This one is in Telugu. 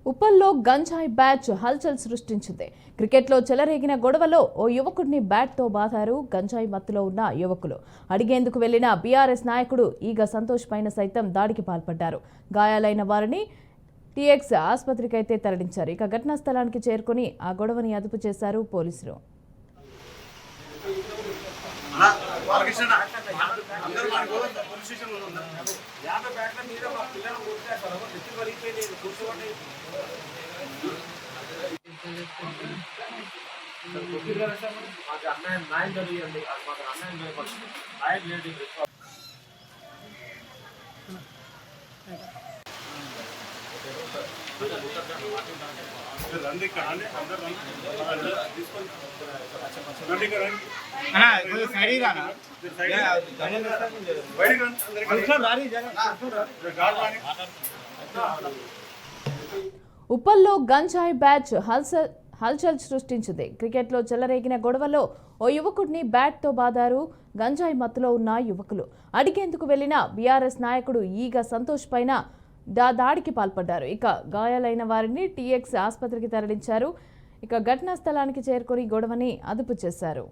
ఉప్పల్లో గంజాయి బ్యాచ్ హల్చల్ సృష్టించింది. క్రికెట్లో చెలరేగిన గొడవలో ఓ యువకుడిని బ్యాట్తో బాధారు గంజాయి మత్తులో ఉన్న యువకులు. అడిగేందుకు వెళ్లిన బీఆర్ఎస్ నాయకుడు ఈగ సంతోష్ పైన సైతం దాడికి పాల్పడ్డారు. గాయాలైన వారిని టీఎక్స్ ఆసుపత్రికైతే తరలించారు. ఇక ఘటనా స్థలానికి చేరుకుని ఆ గొడవని అదుపు చేశారు పోలీసులు. ఉప్పల్లో గంజాయి బ్యాచ్ హల్చల్ సృష్టించింది. క్రికెట్లో చెలరేగిన గొడవలో ఓ యువకుడిని బ్యాట్తో బాధారు గంజాయి మత్తులో ఉన్న యువకులు. అడిగేందుకు వెళ్లిన బీఆర్ఎస్ నాయకుడు ఈగ సంతోష్ పైన దాడికి పాల్పడ్డారు. ఇక గాయాలైన వారిని టీఎక్స్ ఆసుపత్రికి తరలించారు. ఇక ఘటనా స్థలానికి చేరుకుని గొడవని అదుపు చేశారు.